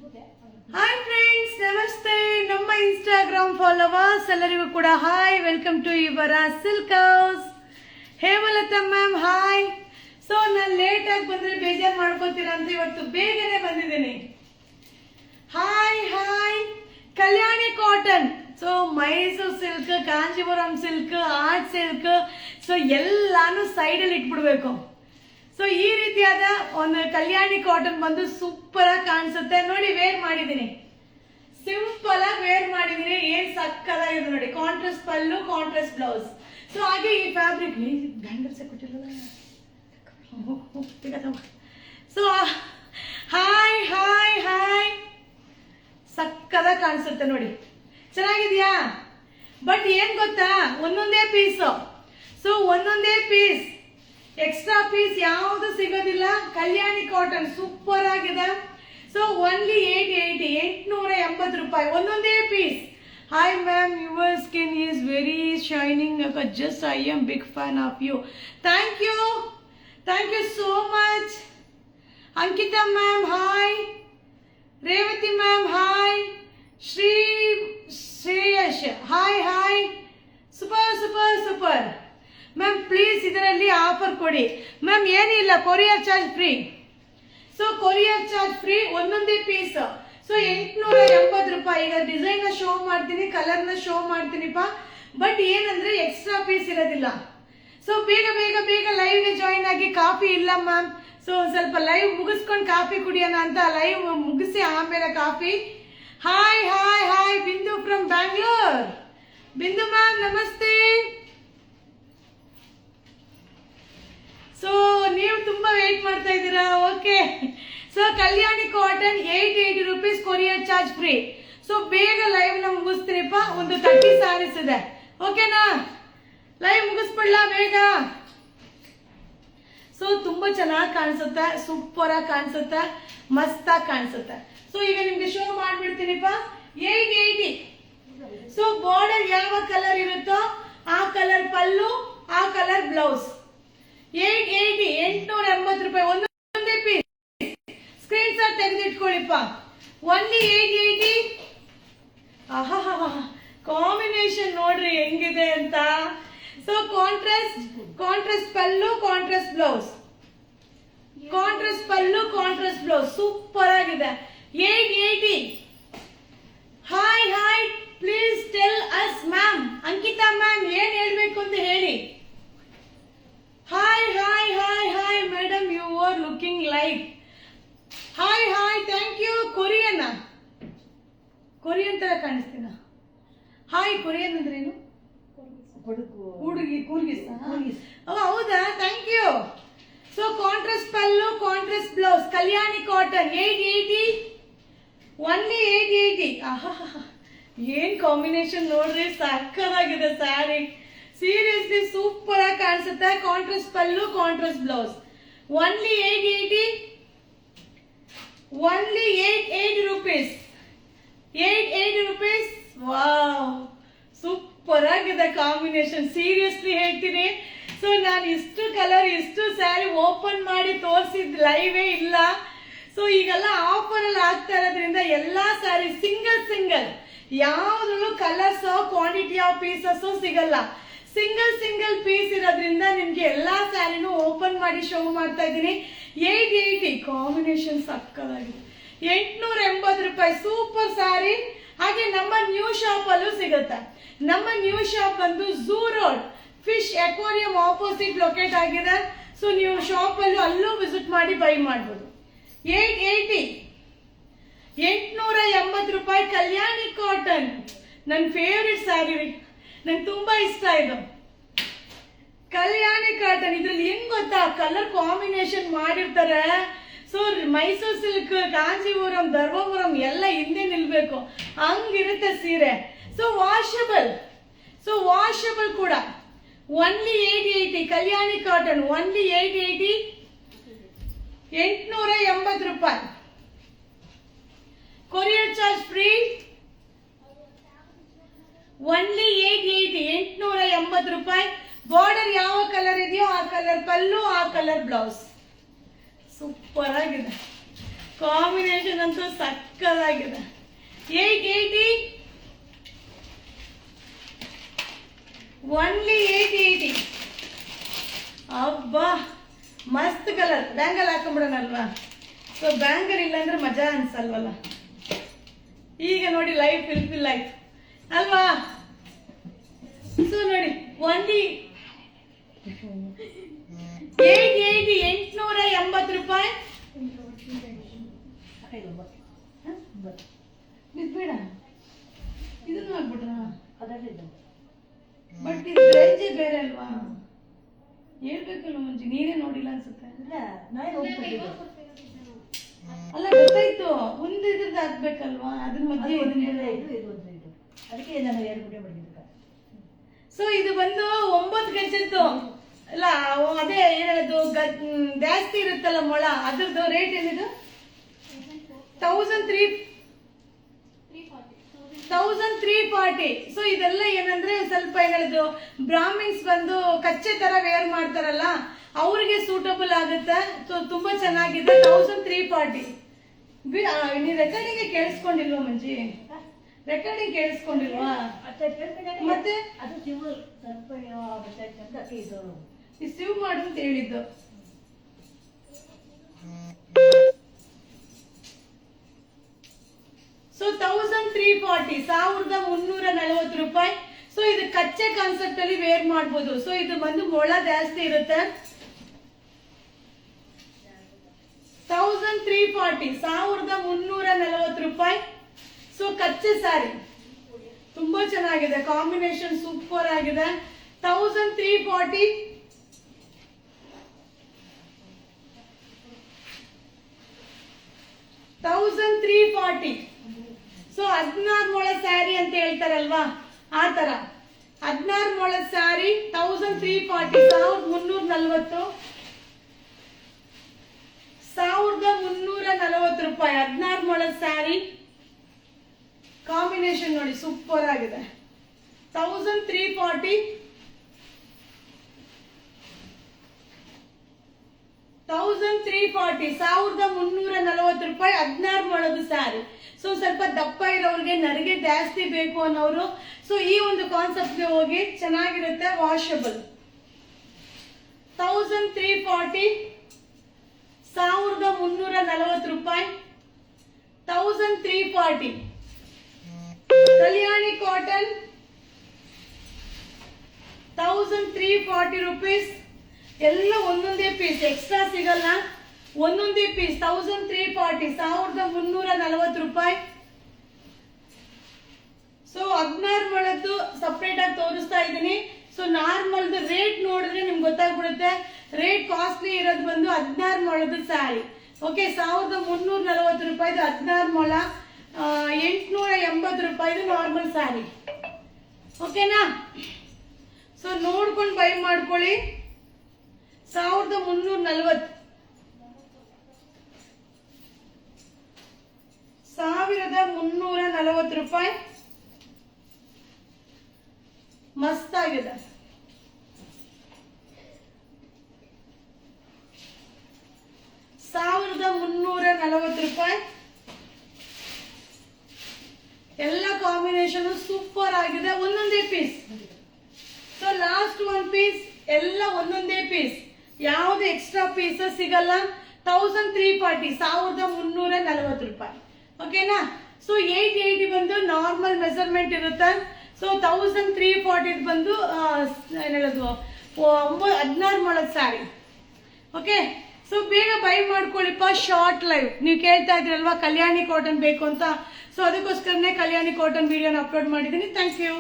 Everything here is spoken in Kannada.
ಹಾಯ್ ಫ್ರೆಂಡ್ಸ್, ನಮಸ್ತೆ. ನಮ್ಮ ಇನ್ಸ್ಟಾಗ್ರಾಮ್ ಫಾಲೋವರ್ಸ್ ಎಲ್ಲರಿಗೂ ಕೂಡ ಹಾಯ್, ವೆಲ್ಕಮ್ ಟು ಇವರ silk house. Hemalatha ma'am hi. So ನಾನು ಲೇಟ್ ಆಗಿ ಬಂದ್ರೆ ಬೇಜಾರು ಮಾಡ್ಕೋತೀರಾ ಅಂತ ಇವತ್ತು ಬೇಗನೆ ಬಂದಿದ್ದೀನಿ. Hi hi. Kalyani cotton, so Mysore silk, Kanjeevaram silk, art silk, so ಎಲ್ಲಾನು ಸೈಡಲ್ಲಿ ಇಟ್ಬಿಡ್ಬೇಕು. ಸೊ ಈ ರೀತಿಯಾದ ಒಂದು ಕಲ್ಯಾಣಿ ಕಾಟನ್ ಬಂದು ಸೂಪರ್ ಆಗಿ ಕಾಣಿಸುತ್ತೆ. ನೋಡಿ, ವೇರ್ ಮಾಡಿದೀನಿ, ಸಿಂಪಲ್ ಆಗಿ ವೇರ್ ಮಾಡಿದೀನಿ. ಏನ್ ಸಕ್ಕದಾಗಿದೆ ನೋಡಿ. Contrast pallu, contrast blouse. So ಹಾಗೆ ಈ ಫ್ಯಾಬ್ರಿಕ್ ಬ್ಯಾಂಗಲ್ಸ್ ಕೊಟ್ಟಿರಲ್ಲ. So hi hi hi. ಸಕ್ಕದಾಗಿ ಕಾಣಿಸುತ್ತೆ ನೋಡಿ, ಚೆನ್ನಾಗಿದ್ಯಾ? ಬಟ್ ಏನ್ ಗೊತ್ತಾ, ಒಂದೊಂದೇ ಪೀಸ್. ಸೊ ಒಂದೊಂದೇ ಪೀಸ್, ಎಕ್ಸ್ಟ್ರಾ ಪೀಸ್ ಯಾವುದು ಸಿಗೋದಿಲ್ಲ. ಕಲ್ಯಾಣಿ ಕಾಟನ್ ಸೂಪರ್ ಆಗಿದೆ. ಸೊ ಓನ್ಲಿ 880 ರೂಪಾಯಿ ಒಂದೊಂದೇ piece. Hi ma'am, your skin is very shining. Just I am big fan of you. Thank you so much. Ankita ma'am hi. Revathi ma'am hi. Shreyash hi hi. Super super super ma'am. Please ಇದರಲ್ಲಿ ಆಫರ್ ಕೊಡಿ ಮ್ಯಾಮ್. ಏನಿಲ್ಲ, courier charge free. So courier charge free, ಒಂದೊಂದೇ ಪೀಸ್. ಸೊ 880 ರೂಪಾಯಿ. ಈಗ ಡಿಸೈನ್ ನ ಶೋ ಮಾಡ್ತೀನಿ, ಕಲರ್ ನ ಶೋ ಮಾಡ್ತೀನಿಪ್ಪ. ಬಟ್ ಏನಂದ್ರೆ ಎಕ್ಸ್ಟ್ರಾ ಪೀಸ್ ಇರೋದಿಲ್ಲ. ಸೊ ಬೇಗ ಬೇಗ ಬೇಗ ಲೈವ್ ಗೆ ಜಾಯಿನ್ ಆಗಿ. ಕಾಫಿ ಇಲ್ಲ ಮ್ಯಾಮ್. ಸೊ ಸ್ವಲ್ಪ ಲೈವ್ ಮುಗಿಸ್ಕೊಂಡು ಕಾಫಿ ಕುಡಿಯೋಣ ಅಂತ. ಲೈವ್ ಮುಗಿಸಿ ಆಮೇಲೆ ಕಾಫಿ. Hi hi hi. ಬಿಂದು ಫ್ರಮ್ ಬ್ಯಾಂಗ್ಳೂರ್. ಬಿಂದು ಮ್ಯಾಮ್ ನಮಸ್ತೆ. ಸೊ ನೀವು ತುಂಬಾ ವೇಟ್ ಮಾಡ್ತಾ ಇದ್ದೀರಾ. Okay. So Kalyani cotton 880 rupees, courier charge free. So ಬೇಗ ಲೈವ್ ನ ಮುಗಿಸ್ತೀನಿಪ್ಪ. ಒಂದು 30 ಸ್ಯಾರೀಸ್ ಇದೆ. ಓಕೆನಾ? ಲೈವ್ ಮುಗಿಸ್ಬಿಡ್ಲಾ ಬೇಗ? ಸೊ ತುಂಬಾ ಚೆನ್ನಾಗಿ ಕಾಣಿಸುತ್ತೆ, ಸೂಪರ್ ಆಗಿ ಕಾಣಿಸುತ್ತೆ, ಮಸ್ತ್ ಆಗಿ ಕಾಣಿಸುತ್ತೆ. ಸೊ ಈಗ ನಿಮ್ಗೆ ಶೋ ಮಾಡ್ಬಿಡ್ತೀನಿಪ್ಪ. 880. ಸೊ ಬಾರ್ಡರ್ ಯಾವ ಕಲರ್ ಇರುತ್ತೋ ಆ ಕಲರ್ ಪಲ್ಲು, ಆ ಕಲರ್ ಬ್ಲೌಸ್. 880 ರೂಪಾಯಿ ಒಂದೊಂದೇ ಪೀಸ್. ಸ್ಕ್ರೀನ್ ಶಾಟ್ ತೆಗೆದಿಟ್ಕೊಳ್ಳಿಪ್ಪ. ಓನ್ಲಿ 880. ಆಹಾ, ಕಾಂಬಿನೇಷನ್ ನೋಡ್ರಿ ಹೆಂಗಿದೆ ಅಂತ. So contrast pallu, contrast blouse. Contrast pallu, contrast blouse super ಆಗಿದೆ. 880. Hi hi. Please tell us ma'am. Ankita ma'am ಏನ್ ಹೇಳ್ಬೇಕು ಅಂತ ಹೇಳಿ. Hi hi hi hi madam, you are looking like. Hi hi, thank you. Korean ತರ ಕಾಣಿಸ್ತೀನ. ಹಾಯ್. ಕೊರಿಯನ್ ಅಂದ್ರೇನು? ಹುಡುಗಿ, ಕೂರ್ಗಿಸ್. ಹೌದಾ? Thank you. So contrast pallu, contrast blouse, Kalyani cotton 880. Only 880. ಆಹಾ, ಏನ್ ಕಾಂಬಿನೇಷನ್ ನೋಡ್ರಿ, ಸಕ್ಕದಾಗಿದೆ ಸ್ಯಾರಿ. ಸೀರಿಯಸ್ಲಿ ಸೂಪರ್ ಆಗಿ ಕಾಣಿಸುತ್ತೆ. Contrast pallu, contrast blouse. Only 880. Only 880 rupees. 880 rupees. Wow, super ಆಗಿದೆ ಕಾಂಬಿನೇಷನ್. ಸೀರಿಯಸ್ಲಿ ಹೇಳ್ತೀನಿ. ಸೊ ನಾನು ಇಷ್ಟು ಕಲರ್, ಇಷ್ಟು ಸ್ಯಾರಿ ಓಪನ್ ಮಾಡಿ ತೋರಿಸಿದ ಲೈವೇ ಇಲ್ಲ. ಸೊ ಈಗೆಲ್ಲ ಆಫರ್ ಅಲ್ಲಿ ಆಗ್ತಾ ಇರೋದ್ರಿಂದ ಎಲ್ಲಾ ಸ್ಯಾರಿ ಸಿಂಗಲ್ ಯಾವ್ದ್ರಲ್ಲೂ ಕಲರ್ಸ್, ಕ್ವಾಂಟಿಟಿ ಆಫ್ ಪೀಸಸ್ ಸಿಗಲ್ಲ. ಸಿಂಗಲ್ ಪೀಸ್ ಇರೋದ್ರಿಂದ ನಿಮ್ಗೆ ಎಲ್ಲಾ ಸ್ಯಾರಿನೂ ಓಪನ್ ಮಾಡಿ ಶೋ ಮಾಡ್ತಾ ಇದ್ದೀನಿ. 880. ಕಾಂಬಿನೇಷನ್ ಸಕ್ಕದಾಗಿದೆ. 880 ರೂಪಾಯಿ ಸೂಪರ್ ಸ್ಯಾರಿ. ಹಾಗೆ ನಮ್ಮ ನ್ಯೂ ಶಾಪ್ ಅಲ್ಲೂ ಸಿಗುತ್ತೆ. ನಮ್ಮ ನ್ಯೂ ಶಾಪ್ ಬಂದು zoo road, fish aquarium opposite locate ಆಗಿದೆ. ಸೊ ನೀವು ಶಾಪ್ ಅಲ್ಲೂ ವಿಸಿಟ್ ಮಾಡಿ ಬೈ ಮಾಡಬಹುದು. 880. 880 ರೂಪಾಯಿ ಕಲ್ಯಾಣಿ ಕಾಟನ್. ನನ್ನ ಫೇವ್ರೆಟ್ ಸ್ಯಾರಿ, ನಂಗೆ ತುಂಬಾ ಇಷ್ಟ ಇದು ಕಲ್ಯಾಣಿ ಕಾಟನ್. ಇದ್ರಲ್ಲಿ ಹೆಂಗ್ ಗೊತ್ತಾ, ಕಲರ್ ಕಾಂಬಿನೇಷನ್ ಮಾಡಿರ್ತಾರೆ. ಸೊ ಮೈಸೂರು ಸಿಲ್ಕ್, ಕಾಂಜೀವರಂ, ಧರ್ಮವರಂ ಎಲ್ಲ ಹಿಂದೆ ನಿಲ್ಬೇಕು, ಹಂಗಿರುತ್ತೆ ಸೀರೆ. ಸೊ ವಾಷಬಲ್ ಕೂಡ. ಓನ್ಲಿ 880 ಕಲ್ಯಾಣಿ ಕಾಟನ್. ಓನ್ಲಿ 880. 880 ರೂಪಾಯಿ. Courier charge free. ಓನ್ಲಿ 880. 880 ರೂಪಾಯಿ. ಬಾರ್ಡರ್ ಯಾವ ಕಲರ್ ಇದೆಯೋ ಆ ಕಲರ್ ಪಲ್ಲು, ಆ ಕಲರ್ ಬ್ಲೌಸ್. ಸೂಪರ್ ಆಗಿದೆ. ಕಾಂಬಿನೇಷನ್ ಅಂತೂ ಸಕ್ಕದಾಗಿದೆ. 880, ಓನ್ಲಿ 880. ಅಬ್ಬಾ ಮಸ್ತ್ ಕಲರ್. ಬ್ಯಾಂಗಲ್ ಹಾಕೊಂಡ್ಬಿಡೋಣಲ್ವಾ? ಸೊ ಬ್ಯಾಂಗಲ್ ಇಲ್ಲಾಂದ್ರೆ ಮಜಾ ಅನ್ಸಲ್ವಲ್ಲ. ಈಗ ನೋಡಿ ಲೈಫ್ ಫಿಲ್ ಆಯ್ತು ಅಲ್ವಾ? ಸೊ ನೋಡಿ ಓನ್ಲಿ 880, 880 ರೂಪಾಯಿ. ಬಿದ್ಬೇಡ, ಇದನ್ನು ಹಾಕ್ಬಿಟ್ರ. ಬಟ್ ಇದು ರೇಂಜೇ ಬೇರೆ ಅಲ್ವಾ? ಹೇಳ್ಬೇಕಲ್ವ ಮುಂಚೆ, ನೀನೇ ನೋಡಿಲ್ಲ ಅನ್ಸುತ್ತೆ. ಅಲ್ಲ ಗೊತ್ತಾಯ್ತು, ಒಂದು ಇದ್ರದ್ದು ಹಾಕ್ಬೇಕಲ್ವಾ? ಅದ್ರ ಮಧ್ಯೆ ಅದಕ್ಕೆ ನಾನು 2 ಗುಡ್ಡೆ ಮಾಡಿದ್ದೆ. ಸೊ ಇದು ಬಂದು 9 ಗಜದ್ದು ಅಲ್ಲ, ಅದೇ ಏನದು ಜಾಸ್ತಿ ಇರುತ್ತಲ್ಲ ಮೊಳ, ಅದ್ರದ್ದು ರೇಟ್ ಏನಿದು? 1340. ಸೊ ಇದೆಲ್ಲ ಏನಂದ್ರೆ ಸ್ವಲ್ಪ ಏನದು ಬ್ರಾಹ್ಮಿನ್ಸ್ ಬಂದು ಕಚ್ಚೆ ತರ ವೇರ್ ಮಾಡ್ತಾರಲ್ಲ, ಅವ್ರಿಗೆ ಸೂಟಬಲ್ ಆಗುತ್ತೆ. ಸೊ ತುಂಬಾ ಚೆನ್ನಾಗಿದೆ. 1340. ನೀ ರೆಕಾರ್ಡಿಂಗ್ ಕೇಳಿಸ್ಕೊಂಡಿಲ್ವಾ ಮಂಜಿ? ರೆಕಾರ್ಡಿಂಗ್ ಕೇಳಿಸ್ಕೊಂಡಿಲ್ವಾ? ಮತ್ತೆ ಸಿವ್ ಮಾಡು ಅಂತ ಹೇಳಿದ್ದು. ಸೊ 1340, 1340 ರೂಪಾಯಿ. ಸೊ ಇದು ಕಚ್ಚೆ ಕಾನ್ಸೆಪ್ಟ್ ಅಲ್ಲಿ ವೇರ್ ಮಾಡಬಹುದು. ಸೊ ಇದು ಬಂದು ಮೊಳ ಜಾಸ್ತಿ ಇರುತ್ತೆ. 1340, 1340 ರೂಪಾಯಿ. ಸೊ ಕಚ್ಚೆ ಸ್ಯಾರಿ ತುಂಬಾ ಚೆನ್ನಾಗಿದೆ, ಕಾಂಬಿನೇಷನ್ ಸೂಪರ್ ಆಗಿದೆ. 1340. ಸೊ 16 ಮೊಳ ಸ್ಯಾರಿ ಅಂತ ಹೇಳ್ತಾರಲ್ವಾ, ಆ ತರ 16 ಮೊಳ ಸ್ಯಾರಿ 1340, 1340 ರೂಪಾಯಿ. 16 ಮೊಳ ಸ್ಯಾರಿ ಕಾಂಬಿನೇಷನ್ ನೋಡಿ ಸೂಪರ್ ಆಗಿದೆ. 1340, 1340 ರೂಪಾಯಿ. 16 ಮೊಳದ ಸ್ಯಾರಿ. ಸೊ ಸ್ವಲ್ಪ ದಪ್ಪ ಇರೋರಿಗೆ, ನರಿಗೆ ಜಾಸ್ತಿ ಬೇಕು ಅನ್ನೋರು ಸೊ ಈ ಒಂದು ಕಾನ್ಸೆಪ್ಟ್ಗೆ ಹೋಗಿ, ಚೆನ್ನಾಗಿರುತ್ತೆ, ವಾಷಬಲ್. 1340, 1340 ರೂಪಾಯಿ. 1340 ಕಲ್ಯಾಣಿ ಕಾಟನ್ 1340 ರೂಪೀಸ್. ಎಲ್ಲ ಒಂದೊಂದೇ ಪೀಸ್, ಎಕ್ಸ್ಟ್ರಾ ಸಿಗಲ್ಲ, ಒಂದೊಂದೇ ಪೀಸ್. 1340, 1340 ರೂಪಾಯಿ. ಸೊ 16 ಮೊಳದ್ದು ಸಪ್ರೇಟ್ ಆಗಿ ತೋರಿಸ್ತಾ ಇದ್ದೀನಿ. ಸೊ ನಾರ್ಮಲ್ದು ರೇಟ್ ನೋಡಿದ್ರೆ ನಿಮ್ಗೆ ಗೊತ್ತಾಗ್ಬಿಡುತ್ತೆ. ರೇಟ್ ಕಾಸ್ಟ್ಲಿ ಇರೋದು ಬಂದು 16 ಮೊಳದ ಸ್ಯಾರಿ. ಓಕೆ, 1340 ರೂಪಾಯಿದು 16 ಮೊಳ, 880 ರೂಪಾಯಿದು ನಾರ್ಮಲ್ ಸ್ಯಾರಿ. ಓಕೆನಾ? ಸೊ ನೋಡ್ಕೊಂಡು ಬೈ ಮಾಡ್ಕೊಳ್ಳಿ. 1340, 1340 ರೂಪಾಯಿ. ಮಸ್ತ್ ಆಗಿದೆ. 1340 ರೂಪಾಯಿ. ಎಲ್ಲ ಕಾಂಬಿನೇಷನ್ ಸೂಪರ್ ಆಗಿದೆ. ಒಂದೊಂದೇ ಪೀಸ್. ಸೊ ಲಾಸ್ಟ್ 1 ಪೀಸ್, ಎಲ್ಲ ಒಂದೊಂದೇ ಪೀಸ್, ಯಾವ್ದು ಎಕ್ಸ್ಟ್ರಾ ಪೀಸ್ ಸಿಗಲ್ಲ. 1340, 1340 ರೂಪಾಯಿ. ಓಕೆನಾ? ಸೊ 880 ಬಂದು ನಾರ್ಮಲ್ ಮೆಜರ್ಮೆಂಟ್ ಇರುತ್ತೆ. ಸೊ 1340 ಬಂದು ಏನ್ ಹೇಳೋದು 16 ಮೊಳದ ಸ್ಯಾರಿ. ಓಕೆ, ಸೊ ಬೇಗ ಬೈ ಮಾಡ್ಕೊಳ್ಳಿಪ್ಪ. ಶಾರ್ಟ್ ಲೈವ್ ನೀವು ಕೇಳ್ತಾ ಇದ್ರಲ್ವಾ ಕಲ್ಯಾಣಿ ಕಾಟನ್ ಬೇಕು ಅಂತ. ಸೊ ಅದಕ್ಕೋಸ್ಕರನೇ ಕಲ್ಯಾಣಿ ಕಾಟನ್ ವಿಡಿಯೋನ ಅಪ್ಲೋಡ್ ಮಾಡಿದ್ದೀನಿ. Thank you.